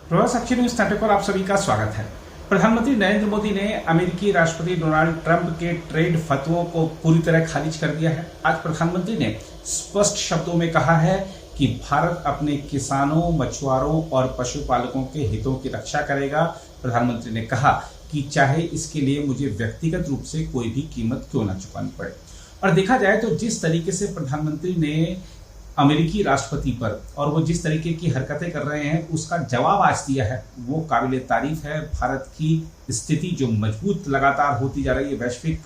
प्रवास अक्षर न्यूज नाटक पर आप सभी का स्वागत है। प्रधानमंत्री नरेंद्र मोदी ने अमेरिकी राष्ट्रपति डोनाल्ड ट्रंप के ट्रेड फतवों को पूरी तरह खारिज कर दिया है। आज प्रधानमंत्री ने स्पष्ट शब्दों में कहा है कि भारत अपने किसानों, मछुआरों और पशुपालकों के हितों की रक्षा करेगा। प्रधानमंत्री ने कहा कि चाहे इसके लिए मुझे व्यक्तिगत रूप से कोई भी कीमत क्यों न चुकानी पड़े। और देखा जाए तो जिस तरीके से प्रधानमंत्री ने अमेरिकी राष्ट्रपति पर और वो जिस तरीके की हरकतें कर रहे हैं उसका जवाब आज दिया है, वो काबिले तारीफ है। भारत की स्थिति जो मजबूत लगातार होती जा रही है वैश्विक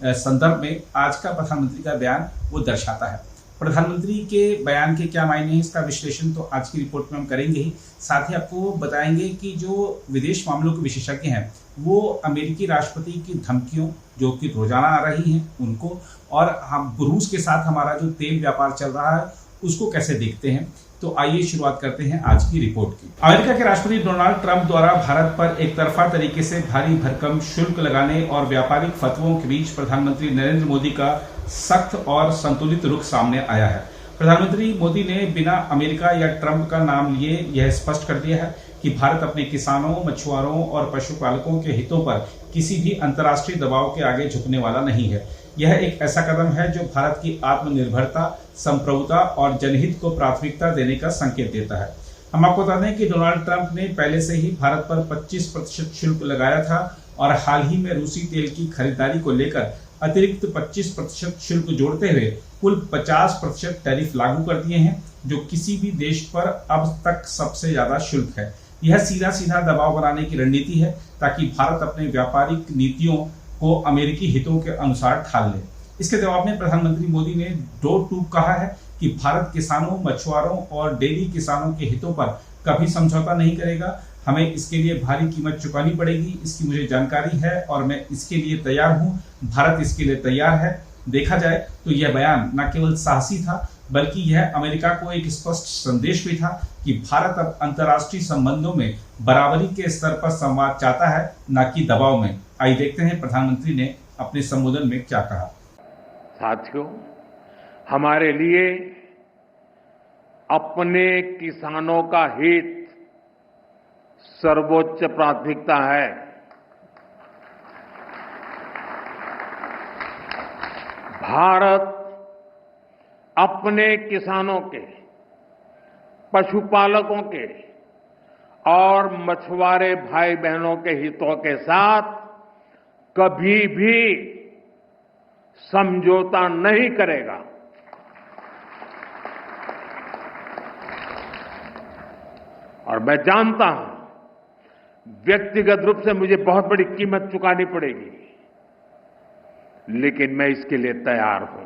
संदर्भ में, आज का प्रधानमंत्री का बयान वो दर्शाता है। प्रधानमंत्री के बयान के क्या मायने हैं, इसका विश्लेषण तो आज की रिपोर्ट में हम करेंगे ही। साथ ही आपको बताएंगे कि जो विदेश मामलों के विशेषज्ञ हैं वो अमेरिकी राष्ट्रपति की धमकियों जो कि रोजाना आ रही हैं उनको, और हम रूस के साथ हमारा जो तेल व्यापार चल रहा है उसको कैसे देखते हैं। तो आइए शुरुआत करते हैं आज की रिपोर्ट की। अमेरिका के राष्ट्रपति डोनाल्ड ट्रंप द्वारा भारत पर एक तरफा तरीके से भारी भरकम शुल्क लगाने और व्यापारिक फतवों के बीच प्रधानमंत्री नरेंद्र मोदी का सख्त और संतुलित रुख सामने आया है। प्रधानमंत्री मोदी ने बिना अमेरिका या ट्रंप का नाम लिए यह स्पष्ट कर दिया है कि भारत अपने किसानों, मछुआरों और पशुपालकों के हितों पर किसी भी अंतर्राष्ट्रीय दबाव के आगे झुकने वाला नहीं है। यह एक ऐसा कदम है जो भारत की आत्मनिर्भरता, संप्रभुता और जनहित को प्राथमिकता देने का संकेत देता है। हम आपको बता दें कि डोनाल्ड ट्रंप ने पहले से ही भारत पर 25% शुल्क लगाया था और हाल ही में रूसी तेल की खरीदारी को लेकर अतिरिक्त 25% शुल्क जोड़ते हुए कुल 50% टैरिफ लागू कर दिए हैं, जो किसी भी देश पर अब तक सबसे ज्यादा शुल्क है। यह सीधा सीधा दबाव बनाने की रणनीति है ताकि भारत अपने व्यापारिक नीतियों को अमेरिकी हितों के अनुसार ढाल ले। इसके जवाब में प्रधानमंत्री मोदी ने दो टूक कहा है कि भारत किसानों, मछुआरों और डेयरी किसानों के हितों पर कभी समझौता नहीं करेगा। हमें इसके लिए भारी कीमत चुकानी पड़ेगी, इसकी मुझे जानकारी है और मैं इसके लिए तैयार हूं। भारत इसके लिए तैयार है। देखा जाए तो यह बयान न केवल साहसी था बल्कि यह अमेरिका को एक स्पष्ट संदेश भी था कि भारत अब अंतर्राष्ट्रीय संबंधों में बराबरी के स्तर पर संवाद चाहता है, न कि दबाव में। आइए देखते हैं प्रधानमंत्री ने अपने संबोधन में क्या कहा। साथियों, हमारे लिए अपने किसानों का हित सर्वोच्च प्राथमिकता है। भारत अपने किसानों के, पशुपालकों के और मछुआरे भाई बहनों के हितों के साथ कभी भी समझौता नहीं करेगा। और मैं जानता हूं व्यक्तिगत रूप से मुझे बहुत बड़ी कीमत चुकानी पड़ेगी, लेकिन मैं इसके लिए तैयार हूं।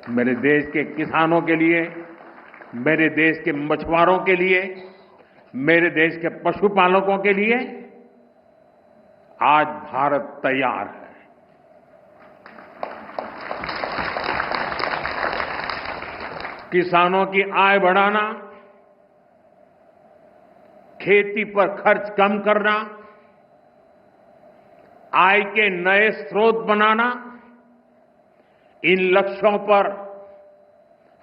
मेरे देश के किसानों के लिए, मेरे देश के मछुआरों के लिए, मेरे देश के पशुपालकों के लिए आज भारत तैयार है। किसानों की आय बढ़ाना, खेती पर खर्च कम करना, आय के नए स्रोत बनाना, इन लक्ष्यों पर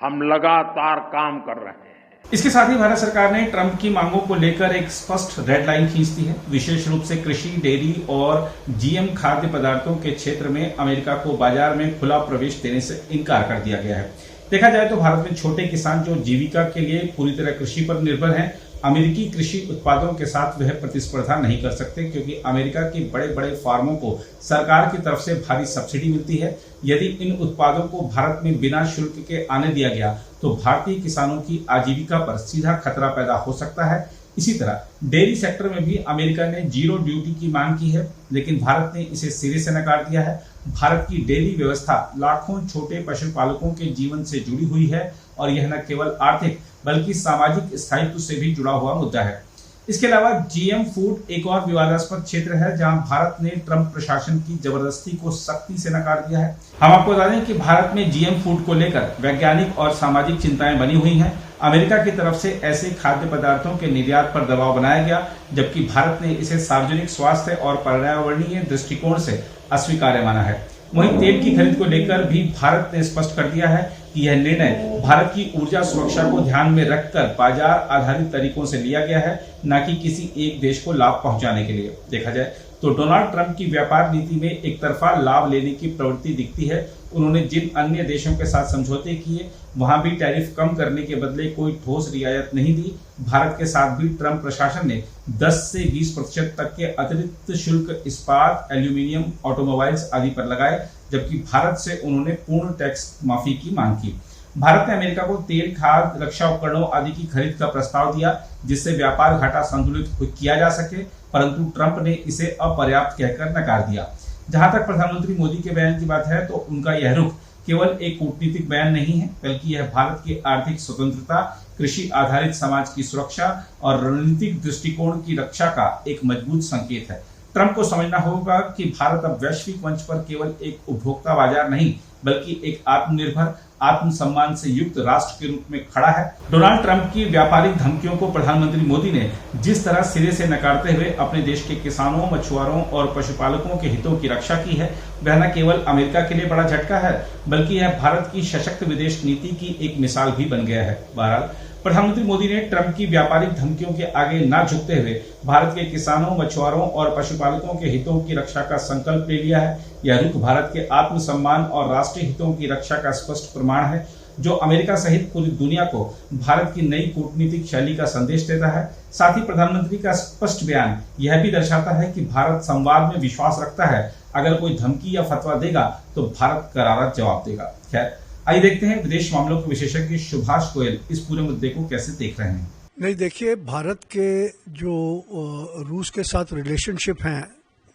हम लगातार काम कर रहे हैं। इसके साथ ही भारत सरकार ने ट्रंप की मांगों को लेकर एक स्पष्ट रेड लाइन खींच दी है। विशेष रूप से कृषि, डेयरी और जीएम खाद्य पदार्थों के क्षेत्र में अमेरिका को बाजार में खुला प्रवेश देने से इनकार कर दिया गया है। देखा जाए तो भारत में छोटे किसान जो जीविका के लिए पूरी तरह कृषि पर निर्भर हैं, अमेरिकी कृषि उत्पादों के साथ वह प्रतिस्पर्धा नहीं कर सकते, क्योंकि अमेरिका के बड़े बड़े फार्मों को सरकार की तरफ से भारी सब्सिडी मिलती है। यदि इन उत्पादों को भारत में बिना शुल्क के आने दिया गया तो भारतीय किसानों की आजीविका पर सीधा खतरा पैदा हो सकता है। इसी तरह डेयरी सेक्टर में भी अमेरिका ने जीरो ड्यूटी की मांग की है, लेकिन भारत ने इसे सिरे से नकार दिया है। भारत की डेयरी व्यवस्था लाखों छोटे पशुपालकों के जीवन से जुड़ी हुई है और यह न केवल आर्थिक बल्कि सामाजिक स्थायित्व से भी जुड़ा हुआ मुद्दा है। इसके अलावा जीएम फूड एक और विवादास्पद क्षेत्र है जहां भारत ने ट्रंप प्रशासन की जबरदस्ती को सख्ती से नकार दिया है। हम आपको बता दें कि भारत में जीएम फूड को लेकर वैज्ञानिक और सामाजिक चिंताएं बनी हुई हैं। अमेरिका की तरफ से ऐसे खाद्य पदार्थों के निर्यात पर दबाव बनाया गया, जबकि भारत ने इसे सार्वजनिक स्वास्थ्य और पर्यावरणीय दृष्टिकोण से अस्वीकार्य माना है। वहीं तेल की खरीद को लेकर भी भारत ने स्पष्ट कर दिया है कि यह निर्णय भारत की ऊर्जा सुरक्षा को ध्यान में रखकर बाजार आधारित तरीकों से लिया गया है, न कि किसी एक देश को लाभ पहुंचाने के लिए। देखा जाए तो डोनाल्ड ट्रंप की व्यापार नीति में एक तरफा लाभ लेने की प्रवृत्ति दिखती है। उन्होंने जिन अन्य देशों के साथ समझौते किए वहां भी टैरिफ कम करने के बदले कोई ठोस रियायत नहीं दी। भारत के साथ भी ट्रंप प्रशासन ने 10 से 20% तक के अतिरिक्त शुल्क इस्पात, एल्यूमिनियम, ऑटोमोबाइल्स आदि पर लगाए, जबकि भारत से उन्होंने पूर्ण टैक्स माफी की मांग की। भारत ने अमेरिका को तेल, खाद, रक्षा उपकरणों आदि की खरीद का प्रस्ताव दिया, जिससे व्यापार घाटा संतुलित किया जा सके, परंतु ट्रंप ने इसे अपर्याप्त कहकर नकार दिया। जहां तक प्रधानमंत्री मोदी के बयान की बात है तो उनका यह रुख केवल एक कूटनीतिक बयान नहीं है, बल्कि यह भारत की आर्थिक स्वतंत्रता, कृषि आधारित समाज की सुरक्षा और रणनीतिक दृष्टिकोण की रक्षा का एक मजबूत संकेत है। ट्रंप को समझना होगा कि भारत अब वैश्विक मंच पर केवल एक उपभोक्ता बाजार नहीं, बल्कि एक आत्मनिर्भर, आत्मसम्मान से युक्त राष्ट्र के रूप में खड़ा है। डोनाल्ड ट्रंप की व्यापारिक धमकियों को प्रधानमंत्री मोदी ने जिस तरह सिरे से नकारते हुए अपने देश के किसानों, मछुआरों और पशुपालकों के हितों की रक्षा की है, वह न केवल अमेरिका के लिए बड़ा झटका है, बल्कि यह भारत की सशक्त विदेश नीति की एक मिसाल भी बन गया है। बहरहाल प्रधानमंत्री मोदी ने ट्रंप की व्यापारिक धमकियों के आगे न झुकते हुए भारत के किसानों, मछुआरों और पशुपालकों के हितों की रक्षा का संकल्प ले लिया है। यह रुख भारत के आत्मसम्मान और राष्ट्रीय हितों की रक्षा का स्पष्ट प्रमाण है, जो अमेरिका सहित पूरी दुनिया को भारत की नई कूटनीतिक शैली का संदेश देता है। साथ ही प्रधानमंत्री का स्पष्ट बयान यह भी दर्शाता है कि भारत संवाद में विश्वास रखता है। अगर कोई धमकी या फतवा देगा तो भारत करारा जवाब देगा। खैर, आइए देखते हैं विदेश मामलों के विशेषज्ञ सुभाष गोयल इस पूरे मुद्दे को कैसे देख रहे हैं। नहीं, देखिए, भारत के जो रूस के साथ रिलेशनशिप हैं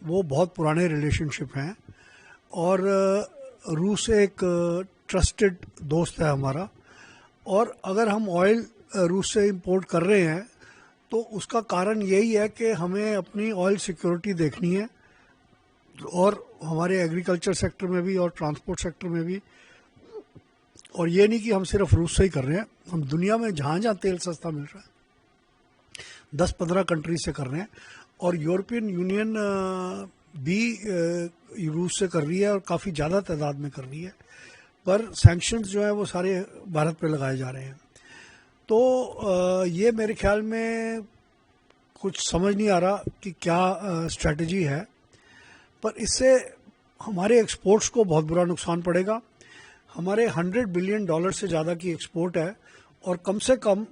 वो बहुत पुराने रिलेशनशिप हैं और रूस एक ट्रस्टेड दोस्त है हमारा। और अगर हम ऑयल रूस से इंपोर्ट कर रहे हैं तो उसका कारण यही है कि हमें अपनी ऑयल सिक्योरिटी देखनी है, और हमारे एग्रीकल्चर सेक्टर में भी और ट्रांसपोर्ट सेक्टर में भी। और ये नहीं कि हम सिर्फ रूस से ही कर रहे हैं, हम दुनिया में जहाँ जहाँ तेल सस्ता मिल रहा है 10-15 कंट्रीज से कर रहे हैं। और यूरोपियन यूनियन भी रूस से कर रही है और काफ़ी ज़्यादा तादाद में कर रही है, पर सैंक्शंस जो है वो सारे भारत पे लगाए जा रहे हैं। तो ये मेरे ख्याल में कुछ समझ नहीं आ रहा कि क्या स्ट्रेटजी है, पर इससे हमारे एक्सपोर्ट्स को बहुत बुरा नुकसान पड़ेगा। हमारे $100 बिलियन से ज़्यादा की एक्सपोर्ट है और कम से कम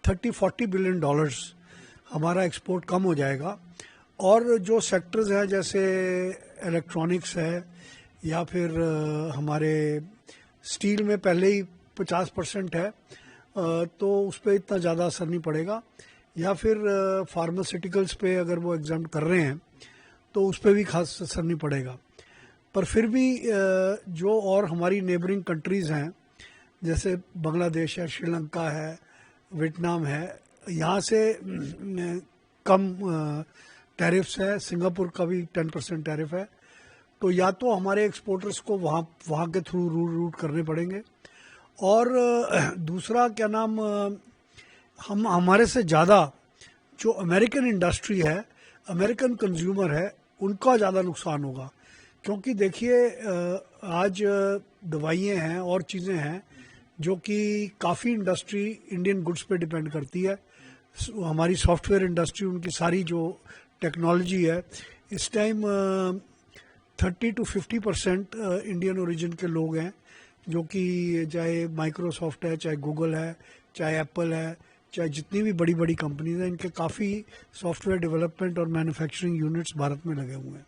$30-40 बिलियन हमारा एक्सपोर्ट कम हो जाएगा। और जो सेक्टर्स हैं जैसे इलेक्ट्रॉनिक्स है या फिर हमारे स्टील में पहले ही 50% है, तो उस पर इतना ज़्यादा असर नहीं पड़ेगा। या फिर फार्मास्यूटिकल्स पे अगर वो एग्जाम कर रहे हैं तो उस पर भी खास असर नहीं पड़ेगा। पर फिर भी जो और हमारी नेबरिंग कंट्रीज़ हैं जैसे बांग्लादेश है, श्रीलंका है, वियतनाम है, यहाँ से कम टैरिफ्स है। सिंगापुर का भी 10% टैरिफ है। तो या तो हमारे एक्सपोर्टर्स को वहाँ के थ्रू रूट करने पड़ेंगे, और दूसरा क्या नाम, हम हमारे से ज़्यादा जो अमेरिकन इंडस्ट्री है, अमेरिकन कंज्यूमर है, उनका ज़्यादा नुकसान होगा। क्योंकि देखिए, आज दवाइयाँ हैं और चीज़ें हैं जो कि काफ़ी इंडस्ट्री इंडियन गुड्स पे डिपेंड करती है। हमारी सॉफ्टवेयर इंडस्ट्री, उनकी सारी जो टेक्नोलॉजी है, इस टाइम 30-50% इंडियन ओरिजिन के लोग हैं, जो कि चाहे माइक्रोसॉफ्ट है, चाहे गूगल है, चाहे एप्पल है, चाहे जितनी भी बड़ी बड़ी कंपनीज हैं, इनके काफ़ी सॉफ्टवेयर डेवलपमेंट और मैन्युफैक्चरिंग यूनिट्स भारत में लगे हुए हैं।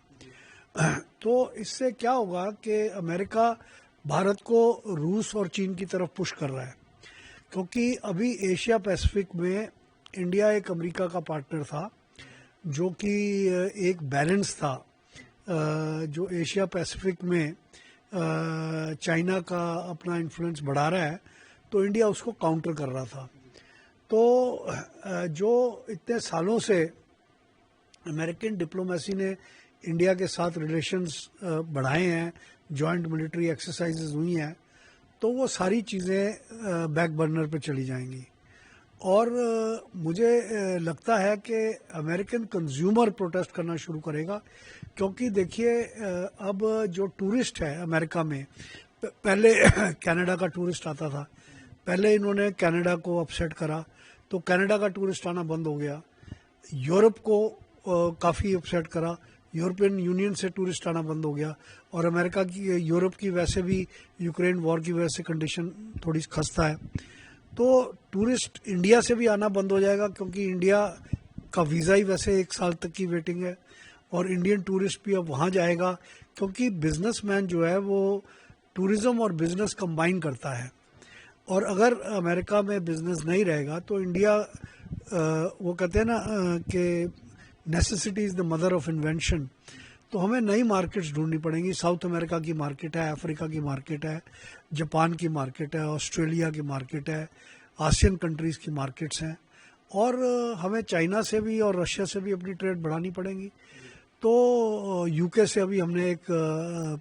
तो इससे क्या होगा कि अमेरिका भारत को रूस और चीन की तरफ पुश कर रहा है, क्योंकि अभी एशिया पैसिफिक में इंडिया एक अमेरिका का पार्टनर था, जो कि एक बैलेंस था। जो एशिया पैसिफिक में चाइना का अपना इन्फ्लुएंस बढ़ा रहा है, तो इंडिया उसको काउंटर कर रहा था। तो जो इतने सालों से अमेरिकन डिप्लोमेसी ने इंडिया के साथ रिलेशंस बढ़ाए हैं, जॉइंट मिलिट्री एक्सरसाइजेज हुई हैं, तो वो सारी चीज़ें बैक बर्नर पे चली जाएंगी। और मुझे लगता है कि अमेरिकन कंज्यूमर प्रोटेस्ट करना शुरू करेगा, क्योंकि देखिए अब जो टूरिस्ट है अमेरिका में, पहले कनाडा का टूरिस्ट आता था, पहले इन्होंने कनाडा को अपसेट करा तो कनाडा का टूरिस्ट आना बंद हो गया। यूरोप को काफ़ी अपसेट करा, यूरोपियन यूनियन से टूरिस्ट आना बंद हो गया। और अमेरिका की, यूरोप की वैसे भी यूक्रेन वॉर की वजह से कंडीशन थोड़ी खस्ता है, तो टूरिस्ट इंडिया से भी आना बंद हो जाएगा, क्योंकि इंडिया का वीज़ा ही वैसे 1 साल तक की वेटिंग है और इंडियन टूरिस्ट भी अब वहाँ जाएगा, क्योंकि बिजनेसमैन जो है वो टूरिज़्म और बिजनेस कंबाइन करता है। और अगर अमेरिका में बिजनेस नहीं रहेगा तो इंडिया, वो कहते हैं ना कि necessity is the mother of invention, तो हमें नई मार्केट्स ढूंढनी पड़ेंगी। साउथ अमेरिका की मार्केट है, अफ्रीका की मार्केट है, जापान की मार्केट है, ऑस्ट्रेलिया की मार्केट है, आसियन कंट्रीज़ की मार्केट्स हैं, और हमें चाइना से भी और रशिया से भी अपनी ट्रेड बढ़ानी पड़ेगी। तो यूके से अभी हमने एक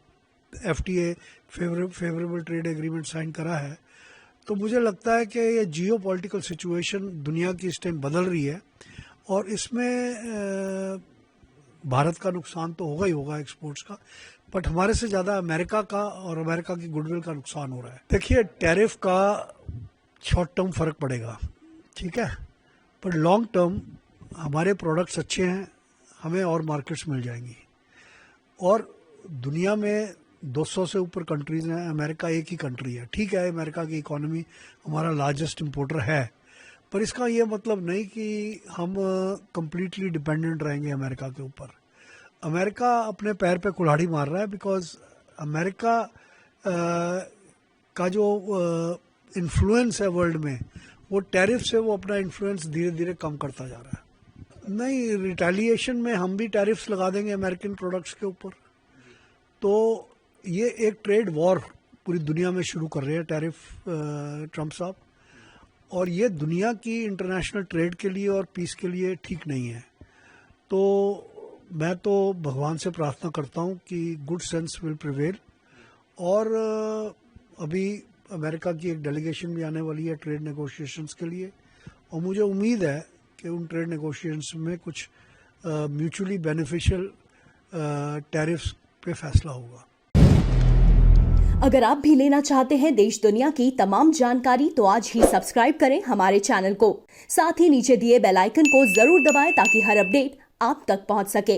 FTA favourable trade agreement sign करा है। तो मुझे लगता है कि ये जियो पॉलिटिकल सिचुएशन दुनिया की इस टाइम बदल रही है और इसमें भारत का नुकसान तो होगा ही होगा एक्सपोर्ट्स का, बट हमारे से ज़्यादा अमेरिका का और अमेरिका की गुडविल का नुकसान हो रहा है। देखिए, टैरिफ का शॉर्ट टर्म फ़र्क पड़ेगा, ठीक है, पर लॉन्ग टर्म हमारे प्रोडक्ट्स अच्छे हैं, हमें और मार्केट्स मिल जाएंगी। और दुनिया में 200 से ऊपर कंट्रीज़ हैं, अमेरिका एक ही कंट्री है। ठीक है, अमेरिका की इकोनॉमी हमारा लार्जेस्ट इंपोर्टर है, पर इसका ये मतलब नहीं कि हम कंप्लीटली डिपेंडेंट रहेंगे अमेरिका के ऊपर। अमेरिका अपने पैर पे कुल्हाड़ी मार रहा है, बिकॉज अमेरिका का जो इन्फ्लुएंस है वर्ल्ड में, वो टैरिफ से वो अपना इन्फ्लुएंस धीरे धीरे कम करता जा रहा है। नहीं, रिटेलिएशन में हम भी टैरिफ्स लगा देंगे अमेरिकन प्रोडक्ट्स के ऊपर, तो ये एक ट्रेड वॉर पूरी दुनिया में शुरू कर रहे हैं टैरिफ ट्रम्प साहब, और ये दुनिया की इंटरनेशनल ट्रेड के लिए और पीस के लिए ठीक नहीं है। तो मैं तो भगवान से प्रार्थना करता हूँ कि गुड सेंस विल प्रिवेल, और अभी अमेरिका की एक डेलीगेशन भी आने वाली है ट्रेड नेगोशिएशंस के लिए, और मुझे उम्मीद है कि उन ट्रेड नेगोशिएशंस में कुछ म्यूचुअली बेनिफिशियल टैरिफ्स पे फैसला होगा। अगर आप भी लेना चाहते हैं देश दुनिया की तमाम जानकारी तो आज ही सब्सक्राइब करें हमारे चैनल को। साथ ही नीचे दिए बेल आइकन को जरूर दबाएं ताकि हर अपडेट आप तक पहुंच सके।